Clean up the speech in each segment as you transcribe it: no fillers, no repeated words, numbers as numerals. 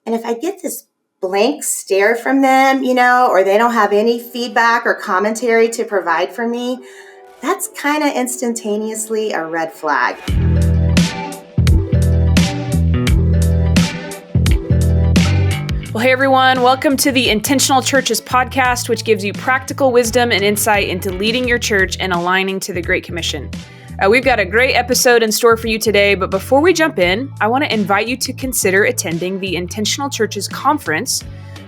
And if I get this blank stare from them, or they don't have any feedback or commentary to provide for me, that's kind of instantaneously a red flag. Well, hey everyone, welcome to the Intentional Churches podcast, which gives you practical wisdom and insight into leading your church and aligning to the Great Commission. We've got a great episode in store for you today, but before we jump in, I want to invite you to consider attending the Intentional Churches Conference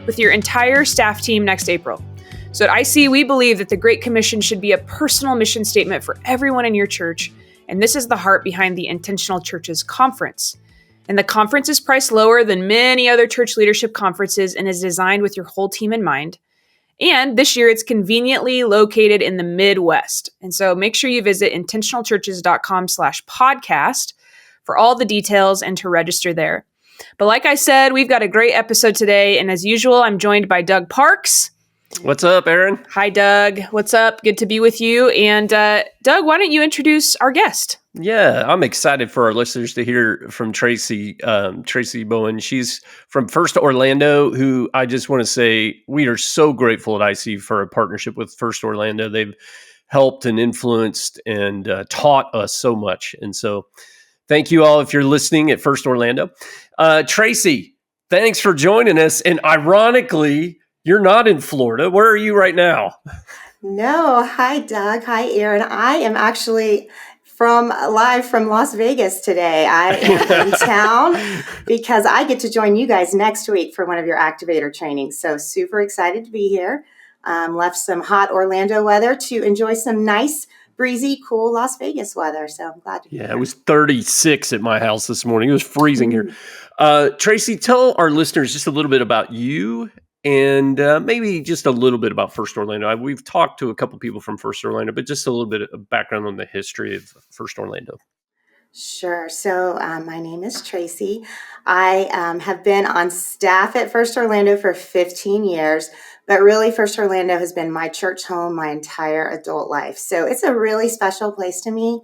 with your entire staff team next April. So at IC, we believe that the Great Commission should be a personal mission statement for everyone in your church, and this is the heart behind the Intentional Churches Conference. And the conference is priced lower than many other church leadership conferences and is designed with your whole team in mind. And this year, it's conveniently located in the Midwest. And so make sure you visit intentionalchurches.com/podcast for all the details and to register there. But like I said, we've got a great episode today. And as usual, I'm joined by Doug Parks. What's up, Erin? Hi, Doug. What's up? Good to be with you. And Doug, why don't you introduce our guest? Yeah, I'm excited for our listeners to hear from Tracy Bowen. She's from First Orlando, who I just want to say we are so grateful at IC for a partnership with First Orlando. They've helped and influenced and taught us so much. And so thank you all if you're listening at First Orlando. Tracy, thanks for joining us. And ironically, you're not in Florida. Where are you right now? No. Hi, Doug. Hi, Erin. I am actually live from Las Vegas today. I am in town because I get to join you guys next week for one of your activator trainings. So super excited to be here. Left some hot Orlando weather to enjoy some nice, breezy, cool Las Vegas weather. So I'm glad to be here. It was 36 at my house this morning. It was freezing here. Tracy, tell our listeners just a little bit about you and maybe just a little bit about First Orlando. We've talked to a couple people from First Orlando, but just a little bit of background on the history of First Orlando. Sure. So my name is Tracy. I have been on staff at First Orlando for 15 years, but really First Orlando has been my church home my entire adult life. So it's a really special place to me,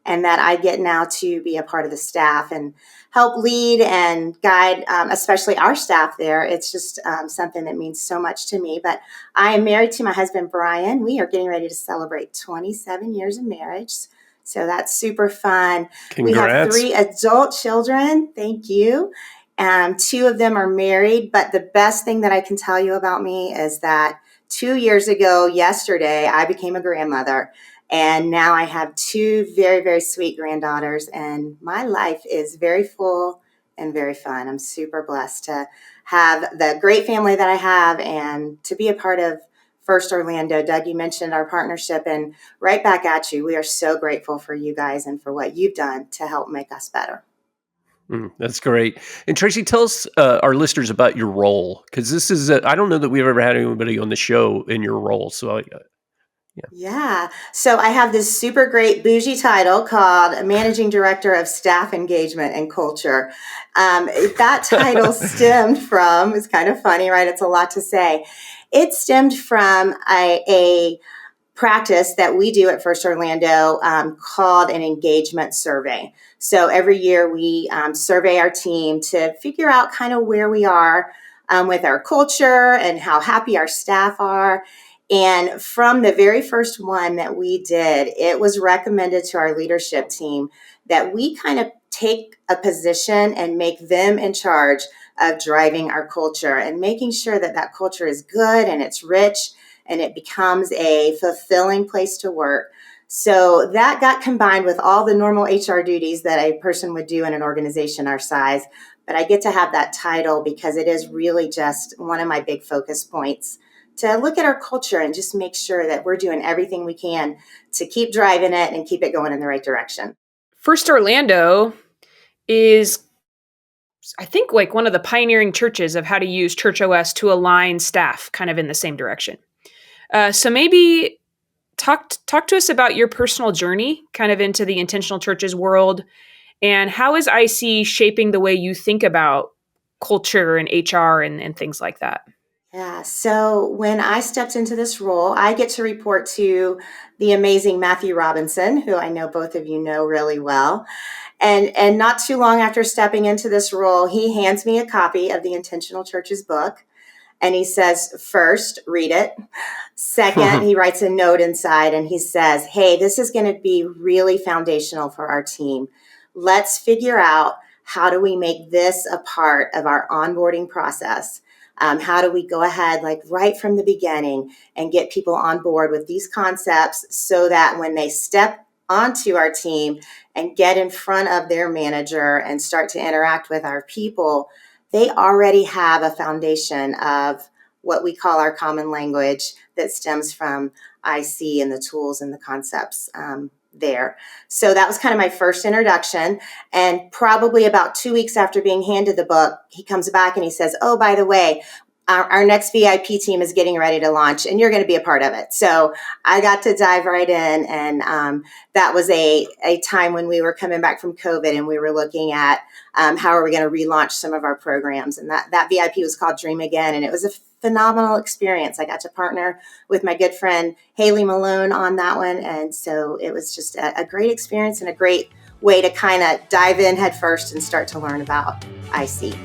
and that I get now to be a part of the staff and help lead and guide, especially our staff there. It's just something that means so much to me. But I am married to my husband, Brian. We are getting ready to celebrate 27 years of marriage. So that's super fun. Congrats. We have 3 adult children. Thank you. 2 of them are married. But the best thing that I can tell you about me is that 2 years ago, yesterday, I became a grandmother. And now I have 2 very, very sweet granddaughters, and my life is very full and very fun. I'm super blessed to have the great family that I have and to be a part of First Orlando. Doug, you mentioned our partnership, and right back at you. We are so grateful for you guys and for what you've done to help make us better. That's great. And Tracy, tell us, our listeners, about your role, because this is, I don't know that we've ever had anybody on the show in your role. So Yeah. So I have this super great bougie title called Managing Director of Staff Engagement and Culture. That title stemmed from, it's kind of funny, right? It's a lot to say. It stemmed from a practice that we do at First Orlando called an engagement survey. So every year we survey our team to figure out kind of where we are with our culture and how happy our staff are. And from the very first one that we did, it was recommended to our leadership team that we kind of take a position and make them in charge of driving our culture and making sure that that culture is good and it's rich and it becomes a fulfilling place to work. So that got combined with all the normal HR duties that a person would do in an organization our size. But I get to have that title because it is really just one of my big focus points, to look at our culture and just make sure that we're doing everything we can to keep driving it and keep it going in the right direction. First Orlando is, I think, like one of the pioneering churches of how to use ChurchOS to align staff kind of in the same direction. So maybe talk to us about your personal journey kind of into the intentional churches world, and how is IC shaping the way you think about culture and HR and things like that? Yeah, so when I stepped into this role, I get to report to the amazing Matthew Robinson, who I know both of you know really well. And not too long after stepping into this role, he hands me a copy of the Intentional Churches book. And he says, first, read it. Second, he writes a note inside and he says, hey, this is going to be really foundational for our team. Let's figure out, how do we make this a part of our onboarding process? How do we go ahead, like right from the beginning, and get people on board with these concepts so that when they step onto our team and get in front of their manager and start to interact with our people, they already have a foundation of what we call our common language that stems from IC and the tools and the concepts there. So that was kind of my first introduction. And probably about 2 weeks after being handed the book, he comes back and he says, oh, by the way, our next VIP team is getting ready to launch and you're going to be a part of it. So I got to dive right in. And that was a time when we were coming back from COVID and we were looking at how are we going to relaunch some of our programs. And that VIP was called Dream Again. And it was a phenomenal experience. I got to partner with my good friend Haley Malone on that one. And so it was just a great experience and a great way to kind of dive in head first and start to learn about IC.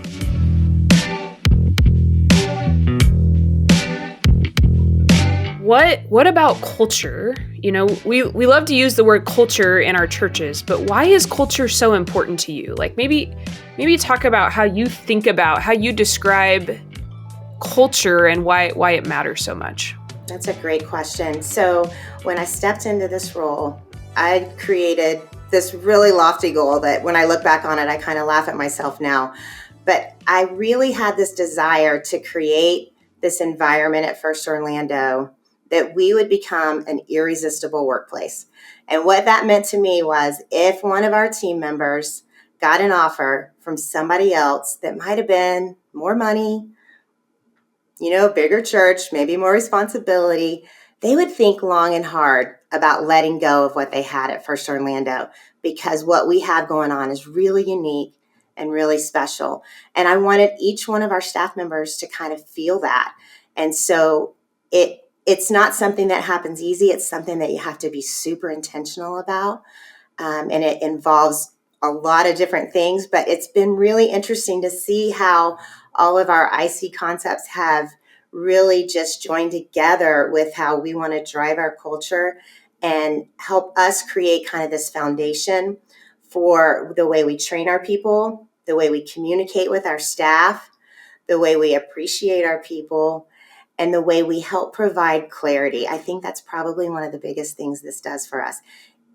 What about culture? You know, we love to use the word culture in our churches, but why is culture so important to you? Like maybe talk about how you think about, how you describe culture and why it matters so much. That's a great question. So when I stepped into this role, I created this really lofty goal that when I look back on it, I kind of laugh at myself now. But I really had this desire to create this environment at First Orlando that we would become an irresistible workplace. And what that meant to me was if one of our team members got an offer from somebody else that might have been more money, bigger church, maybe more responsibility, they would think long and hard about letting go of what they had at First Orlando, because what we have going on is really unique and really special. And I wanted each one of our staff members to kind of feel that. And so it's not something that happens easy. It's something that you have to be super intentional about. And it involves a lot of different things, but it's been really interesting to see how all of our IC concepts have really just joined together with how we want to drive our culture and help us create kind of this foundation for the way we train our people, the way we communicate with our staff, the way we appreciate our people, and the way we help provide clarity. I think that's probably one of the biggest things this does for us.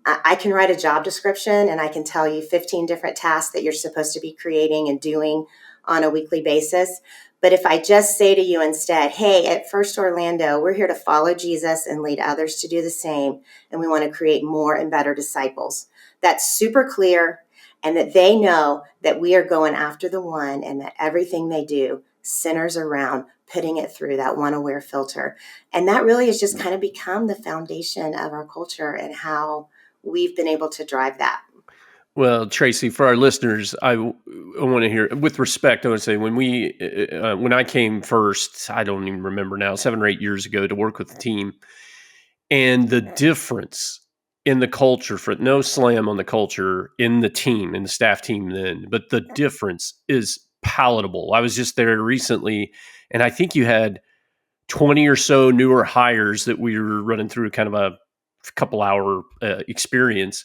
I can write a job description and I can tell you 15 different tasks that you're supposed to be creating and doing on a weekly basis. But if I just say to you instead, hey, at First Orlando, we're here to follow Jesus and lead others to do the same, and we want to create more and better disciples. That's super clear, and that they know that we are going after the one and that everything they do centers around putting it through that one aware filter. And that really has just kind of become the foundation of our culture and how we've been able to drive that. Well, Tracy, for our listeners, I want to hear, with respect, I would say when I came first, I don't even remember now, 7 or 8 years ago to work with the team, and the difference in the culture, for no slam on the culture in the team, in the staff team then, but the difference is palatable. I was just there recently, and I think you had 20 or so newer hires that we were running through kind of a couple hour experience.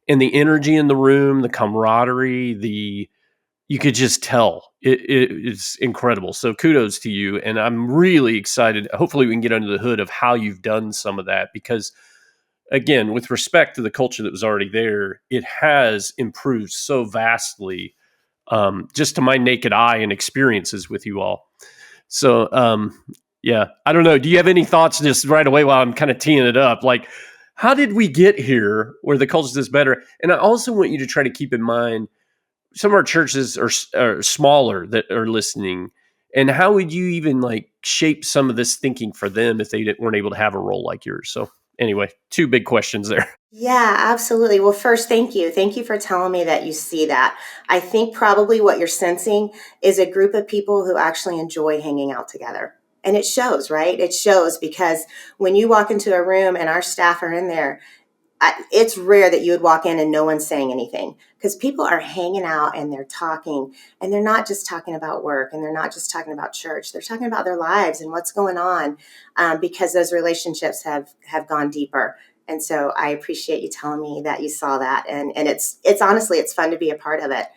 And the energy in the room, the camaraderie, you could just tell it's incredible. So kudos to you. And I'm really excited. Hopefully we can get under the hood of how you've done some of that, because again, with respect to the culture that was already there, it has improved so vastly, just to my naked eye and experiences with you all. So, yeah, I don't know. Do you have any thoughts just right away while I'm kind of teeing it up? Like, how did we get here where the culture is better? And I also want you to try to keep in mind some of our churches are smaller that are listening. And how would you even like shape some of this thinking for them if they weren't able to have a role like yours? So anyway, 2 big questions there. Yeah, absolutely. Well, first, thank you. Thank you for telling me that you see that. I think probably what you're sensing is a group of people who actually enjoy hanging out together. And it shows, right? It shows because when you walk into a room and our staff are in there, it's rare that you would walk in and no one's saying anything, because people are hanging out and they're talking, and they're not just talking about work, and they're not just talking about church. They're talking about their lives and what's going on, because those relationships have gone deeper. And so I appreciate you telling me that you saw that. And it's honestly, it's fun to be a part of it.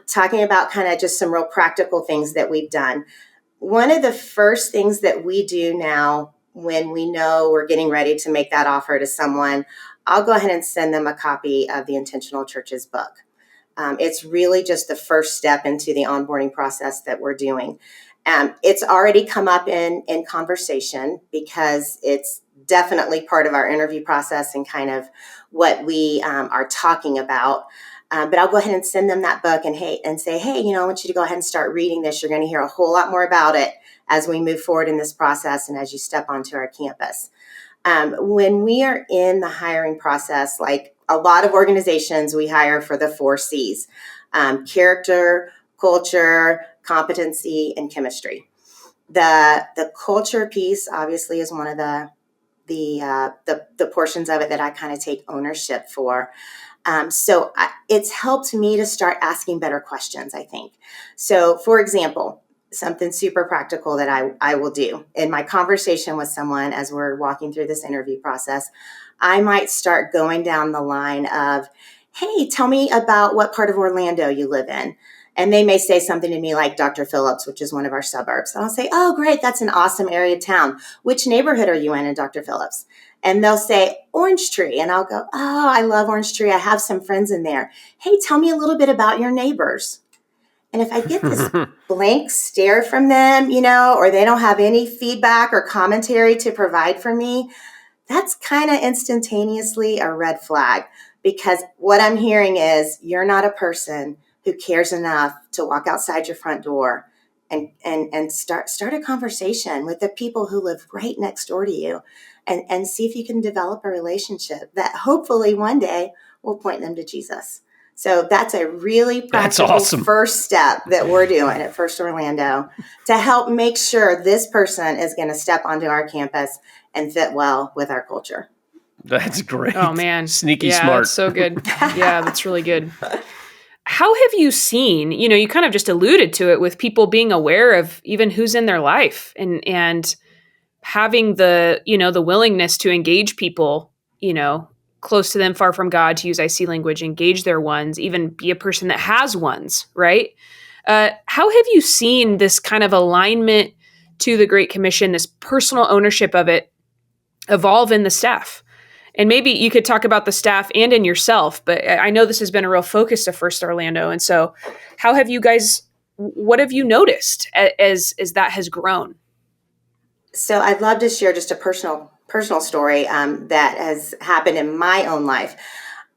Talking about kind of just some real practical things that we've done. One of the first things that we do now when we know we're getting ready to make that offer to someone, I'll go ahead and send them a copy of the Intentional Churches book. It's really just the first step into the onboarding process that we're doing. It's already come up in conversation, because it's definitely part of our interview process and kind of what we are talking about. But I'll go ahead and send them that book and say, hey, I want you to go ahead and start reading this. You're going to hear a whole lot more about it as we move forward in this process and as you step onto our campus. When we are in the hiring process, like a lot of organizations, we hire for the 4 C's: character, culture, competency, and chemistry. The culture piece obviously is one of the portions of it that I kind of take ownership for. So it's helped me to start asking better questions, I think. So, for example, something super practical that I will do in my conversation with someone as we're walking through this interview process, I might start going down the line of, hey, tell me about what part of Orlando you live in. And they may say something to me like Dr. Phillips, which is one of our suburbs. And I'll say, oh, great, that's an awesome area town. Which neighborhood are you in Dr. Phillips? And they'll say Orange Tree. And I'll go, oh, I love Orange Tree. I have some friends in there. Hey, tell me a little bit about your neighbors. And if I get this blank stare from them, or they don't have any feedback or commentary to provide for me, that's kind of instantaneously a red flag, because what I'm hearing is you're not a person who cares enough to walk outside your front door and start a conversation with the people who live right next door to you, and see if you can develop a relationship that hopefully one day will point them to Jesus. So that's a really practical awesome first step that we're doing at First Orlando to help make sure this person is going to step onto our campus and fit well with our culture. That's great. Oh, man. Sneaky yeah, smart. That's so good. Yeah, that's really good. How have you seen, you kind of just alluded to it with people being aware of even who's in their life and having the, the willingness to engage people, close to them, far from God, to use IC language, engage their ones, even be a person that has ones, right? How have you seen this kind of alignment to the Great Commission, this personal ownership of it, evolve in the staff? And maybe you could talk about the staff and in yourself, but I know this has been a real focus of First Orlando. And so how have you guys, what have you noticed as that has grown? So I'd love to share just a personal story that has happened in my own life.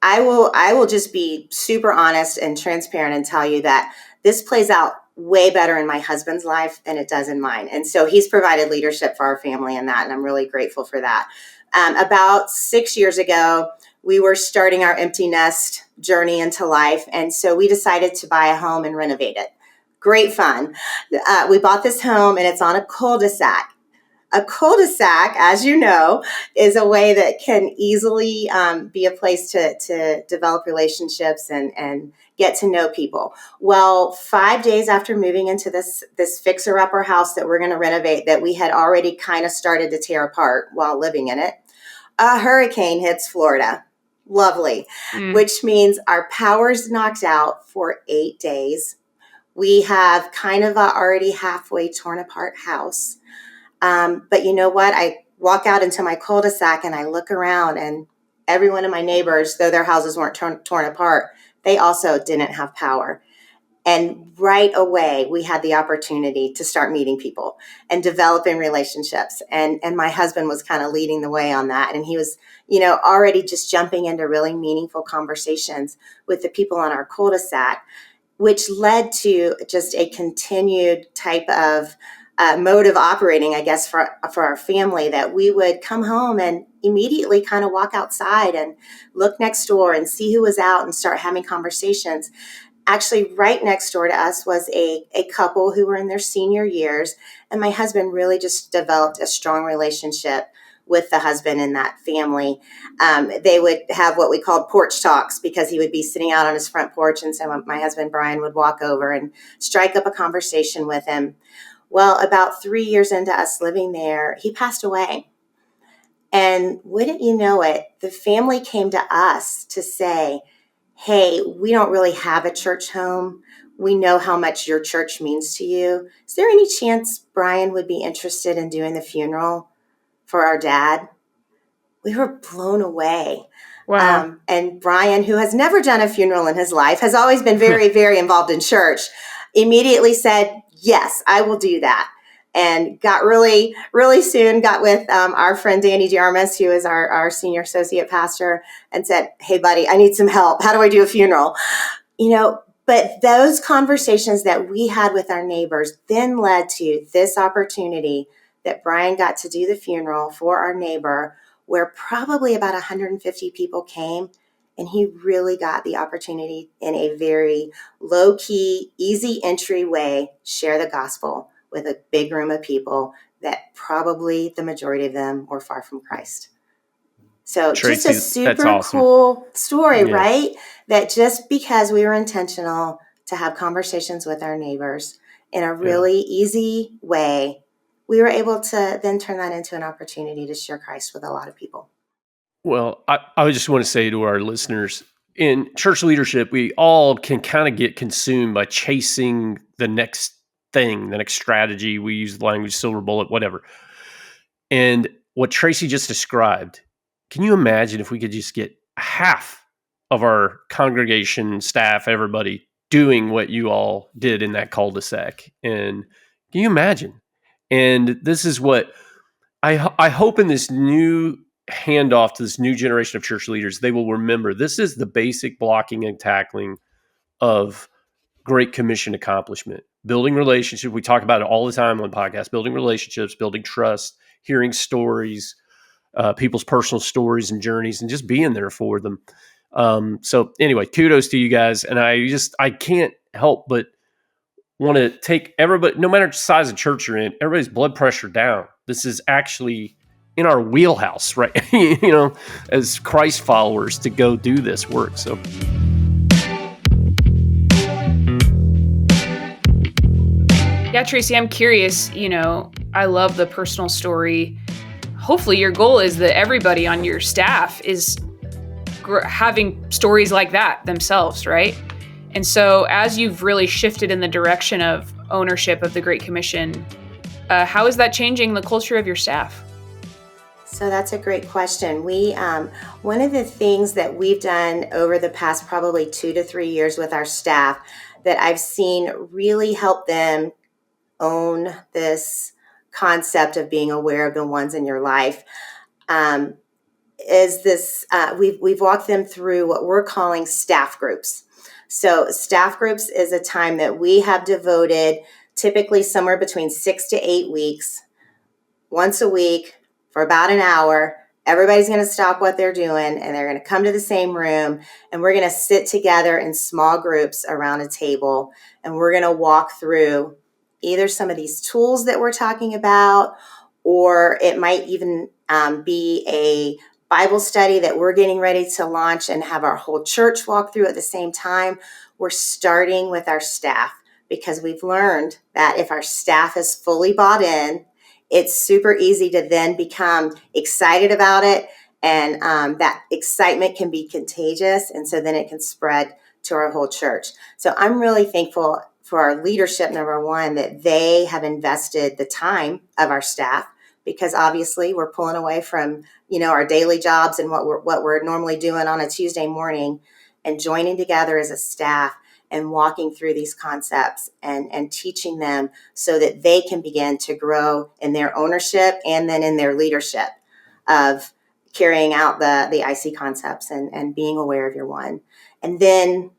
I will just be super honest and transparent and tell you that this plays out way better in my husband's life than it does in mine. And so he's provided leadership for our family in that, and I'm really grateful for that. About 6 years ago, we were starting our empty nest journey into life, and so we decided to buy a home and renovate it. Great fun. We bought this home, and it's on a cul-de-sac. A cul-de-sac, as you know, is a way that can easily be a place to develop relationships and get to know people. Well, 5 days after moving into this fixer-upper house that we're going to renovate, that we had already kind of started to tear apart while living in it, a hurricane hits Florida. Lovely. Which means our power's knocked out for 8 days. We have kind of a already halfway torn apart house. But you know what? I walk out into my cul-de-sac and I look around, and every one of my neighbors, though their houses weren't torn apart, they also didn't have power. And right away, we had the opportunity to start meeting people and developing relationships. And my husband was kind of leading the way on that. And he was, already just jumping into really meaningful conversations with the people on our cul-de-sac, which led to just a continued type of mode of operating, I guess, for our family, that we would come home and immediately kind of walk outside and look next door and see who was out and start having conversations. Actually, right next door to us was a couple who were in their senior years, and my husband really just developed a strong relationship with the husband in that family. They would have what we called porch talks, because he would be sitting out on his front porch, and so my husband Brian would walk over and strike up a conversation with him. Well, about 3 years into us living there, he passed away. And wouldn't you know it, the family came to us to say, hey, we don't really have a church home. We know how much your church means to you. Is there any chance Brian would be interested in doing the funeral for our dad? We were blown away. Wow. And Brian, who has never done a funeral in his life, has always been very, very involved in church, immediately said, yes, I will do that. And got really, really soon got with our friend Danny Jarmus, who is our senior associate pastor, and said, hey, buddy, I need some help. How do I do a funeral? But those conversations that we had with our neighbors then led to this opportunity that Brian got to do the funeral for our neighbor, where probably about 150 people came, and he really got the opportunity in a very low-key, easy entry way, share the gospel with a big room of people that probably the majority of them were far from Christ. So Tracy, just a super awesome. cool story, right? That just because we were intentional to have conversations with our neighbors in a really easy way, we were able to then turn that into an opportunity to share Christ with a lot of people. Well, I just want to say to our listeners, in church leadership, we all can kind of get consumed by chasing the next thing, the next strategy. We use the language silver bullet, whatever. And what Tracy just described, can you imagine if we could just get half of our congregation, staff, everybody doing what you all did in that cul-de-sac? And can you imagine? And this is what I hope in this new handoff to this new generation of church leaders, they will remember this is the basic blocking and tackling of Great Commission accomplishment. Building relationships. We talk about it all the time on podcasts, building relationships, building trust, hearing stories, people's personal stories and journeys, and just being there for them. So anyway, kudos to you guys. And I can't help but want to take everybody, no matter the size of church you're in, everybody's blood pressure down. This is actually in our wheelhouse, right? As Christ followers to go do this work. So. Yeah, Tracy, I'm curious, I love the personal story. Hopefully your goal is that everybody on your staff is having stories like that themselves, right? And so as you've really shifted in the direction of ownership of the Great Commission, how is that changing the culture of your staff? So that's a great question. We one of the things that we've done over the past probably 2 to 3 years with our staff that I've seen really help them own this concept of being aware of the ones in your life is this. We've walked them through what we're calling staff groups. So staff groups is a time that we have devoted typically somewhere between 6 to 8 weeks, once a week for about an hour. Everybody's going to stop what they're doing and they're going to come to the same room, and we're going to sit together in small groups around a table, and we're going to walk through either some of these tools that we're talking about, or it might even be a Bible study that we're getting ready to launch and have our whole church walk through at the same time. We're starting with our staff because we've learned that if our staff is fully bought in, it's super easy to then become excited about it. And that excitement can be contagious. And so then it can spread to our whole church. So I'm really thankful for our leadership, number one, that they have invested the time of our staff, because obviously we're pulling away from, our daily jobs and what we're normally doing on a Tuesday morning, and joining together as a staff and walking through these concepts and teaching them so that they can begin to grow in their ownership and then in their leadership of carrying out the IC concepts and being aware of your one. And then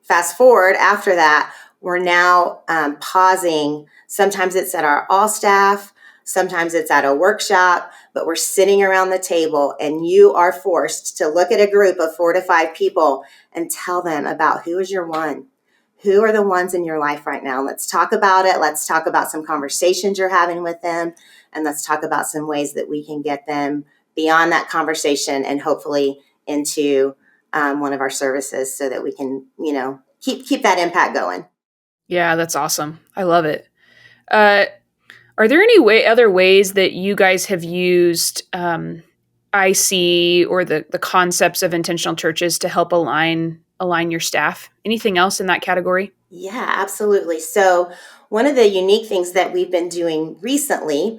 fast forward after that, we're now pausing. Sometimes it's at our all staff, sometimes it's at a workshop, but we're sitting around the table and you are forced to look at a group of 4 to 5 people and tell them about who is your one, who are the ones in your life right now? Let's talk about it. Let's talk about some conversations you're having with them. And let's talk about some ways that we can get them beyond that conversation and hopefully into one of our services so that we can, keep that impact going. Yeah, that's awesome. I love it. Are there any other ways that you guys have used IC or the concepts of intentional churches to help align your staff? Anything else in that category? Yeah, absolutely. So one of the unique things that we've been doing recently,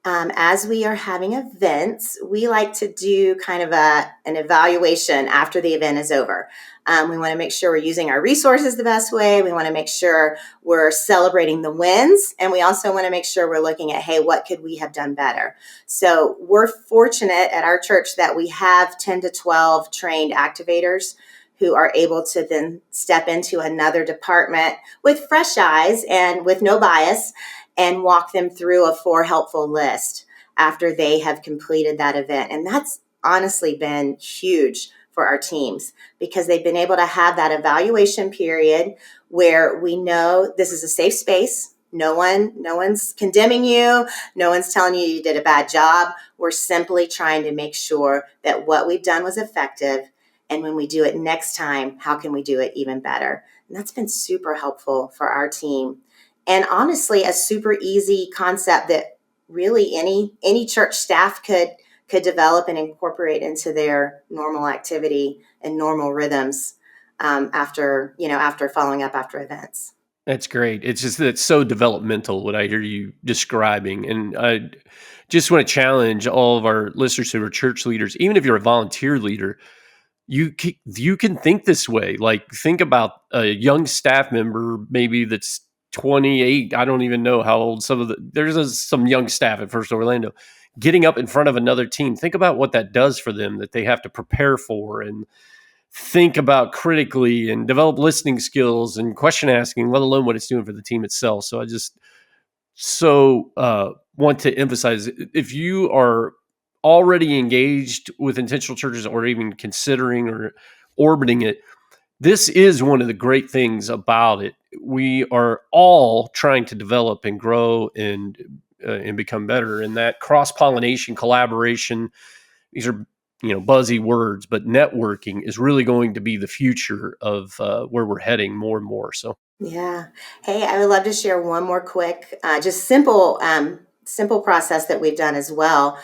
as we are having events, we like to do kind of an evaluation after the event is over. We want to make sure we're using our resources the best way. We want to make sure we're celebrating the wins. And we also want to make sure we're looking at, hey, what could we have done better? So we're fortunate at our church that we have 10 to 12 trained activators who are able to then step into another department with fresh eyes and with no bias and walk them through a 4 helpful list after they have completed that event. And that's honestly been huge for our teams because they've been able to have that evaluation period where we know this is a safe space. No one's condemning you. No one's telling you did a bad job. We're simply trying to make sure that what we've done was effective. And when we do it next time, how can we do it even better? And that's been super helpful for our team. And honestly, a super easy concept that really any church staff could develop and incorporate into their normal activity and normal rhythms after following up after events. That's great. It's so developmental what I hear you describing. And I just want to challenge all of our listeners who are church leaders, even if you're a volunteer leader, you can think this way. Like, think about a young staff member, maybe that's 28. I don't even know how old there's some young staff at First Orlando getting up in front of another team. Think about what that does for them, that they have to prepare for and think about critically and develop listening skills and question asking, let alone what it's doing for the team itself. So I just want to emphasize, if you are already engaged with intentional churches or even considering or orbiting it, this is one of the great things about it. We are all trying to develop and grow and become better. And that cross-pollination, collaboration, these are buzzy words, but networking is really going to be the future of where we're heading more and more. So yeah. Hey, I would love to share one more quick, just simple process that we've done as well.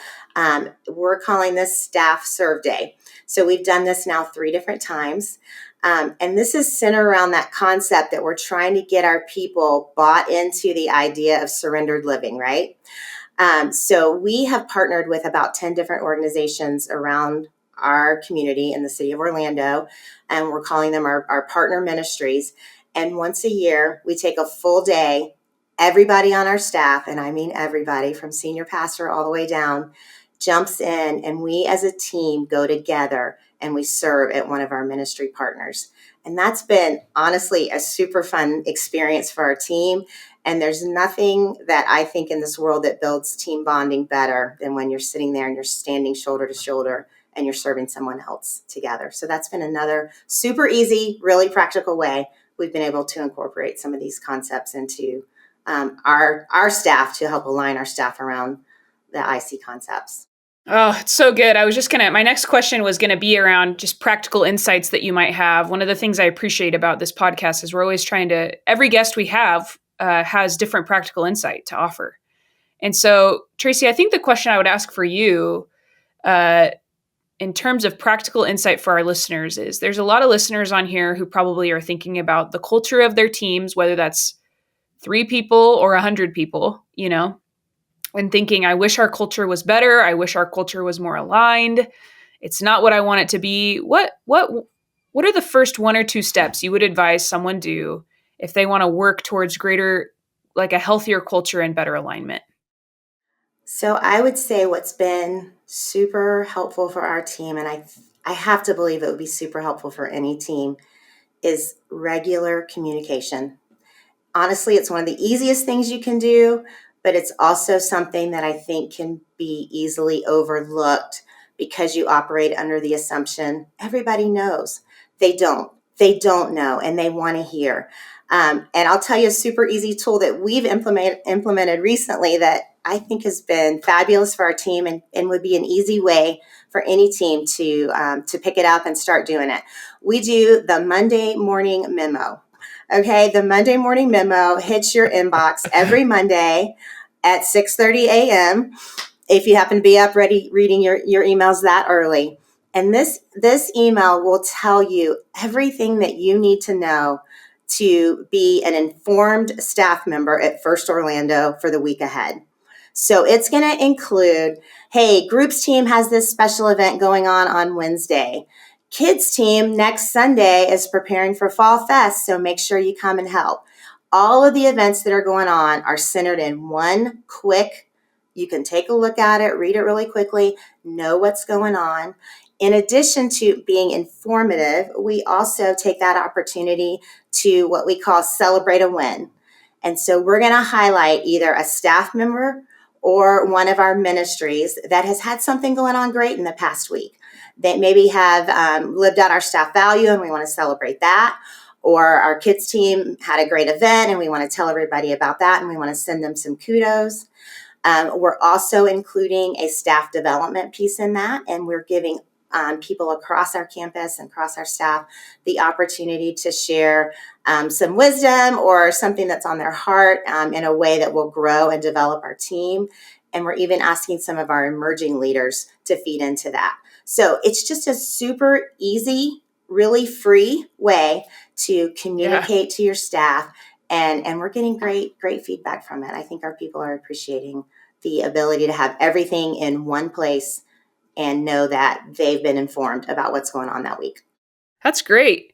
We're calling this Staff Serve Day. So we've done this now 3 different times. And this is centered around that concept that we're trying to get our people bought into the idea of surrendered living, right? So we have partnered with about 10 different organizations around our community in the city of Orlando, and we're calling them our partner ministries. And once a year, we take a full day, everybody on our staff, and I mean everybody from senior pastor all the way down, jumps in, and we as a team go together and we serve at one of our ministry partners. And that's been honestly a super fun experience for our team. And there's nothing that I think in this world that builds team bonding better than when you're sitting there and you're standing shoulder to shoulder and you're serving someone else together. So that's been another super easy, really practical way we've been able to incorporate some of these concepts into our staff to help align our staff around the IC concepts. Oh, it's so good. My next question was going to be around just practical insights that you might have. One of the things I appreciate about this podcast is we're always every guest we have has different practical insight to offer. And so, Tracy, I think the question I would ask for you in terms of practical insight for our listeners is there's a lot of listeners on here who probably are thinking about the culture of their teams, whether that's 3 people or 100 people, and thinking, I wish our culture was better. I wish our culture was more aligned. It's not what I want it to be. What are the first 1 or 2 steps you would advise someone do if they want to work towards greater, like a healthier culture and better alignment? So I would say what's been super helpful for our team, and I have to believe it would be super helpful for any team, is regular communication. Honestly, it's one of the easiest things you can do, but it's also something that I think can be easily overlooked because you operate under the assumption everybody knows. They don't know, and they want to hear. And I'll tell you a super easy tool that we've implemented recently that I think has been fabulous for our team and would be an easy way for any team to pick it up and start doing it. We do the Monday morning memo. Okay, the Monday morning memo hits your inbox every Monday at 6:30 a.m. if you happen to be up ready reading your emails that early. And this email will tell you everything that you need to know to be an informed staff member at First Orlando for the week ahead. So it's going to include, hey, groups team has this special event going on Wednesday. Kids team next Sunday is preparing for Fall Fest, so make sure you come and help. All of the events that are going on are centered in one quick, you can take a look at it, read it really quickly, know what's going on. In addition to being informative, we also take that opportunity to what we call celebrate a win. And so we're going to highlight either a staff member or one of our ministries that has had something going on great in the past week. They maybe have lived out our staff value and we want to celebrate that. Or our kids team had a great event and we want to tell everybody about that and we want to send them some kudos. We're also including a staff development piece in that, and we're giving people across our campus and across our staff the opportunity to share some wisdom or something that's on their heart in a way that will grow and develop our team. And we're even asking some of our emerging leaders to feed into that. So it's just a super easy, really free way to communicate to your staff. And we're getting great feedback from it. I think our people are appreciating the ability to have everything in one place and know that they've been informed about what's going on that week. That's great.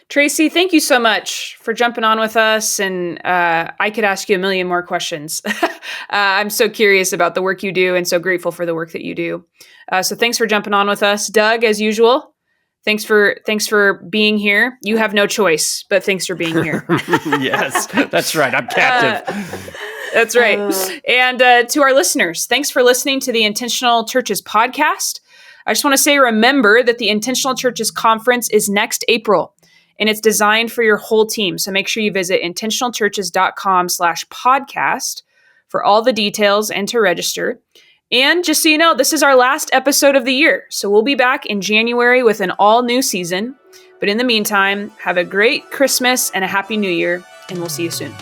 Tracy, thank you so much for jumping on with us. And I could ask you a million more questions. I'm so curious about the work you do and so grateful for the work that you do. So thanks for jumping on with us. Doug, as usual, thanks for being here. You have no choice, but thanks for being here. Yes, that's right. I'm captive. That's right. And to our listeners, thanks for listening to the Intentional Churches podcast. I just want to say, remember that the Intentional Churches Conference is next April, and it's designed for your whole team. So make sure you visit intentionalchurches.com/podcast for all the details and to register. And just so you know, this is our last episode of the year. So we'll be back in January with an all new season. But in the meantime, have a great Christmas and a happy New Year, and we'll see you soon.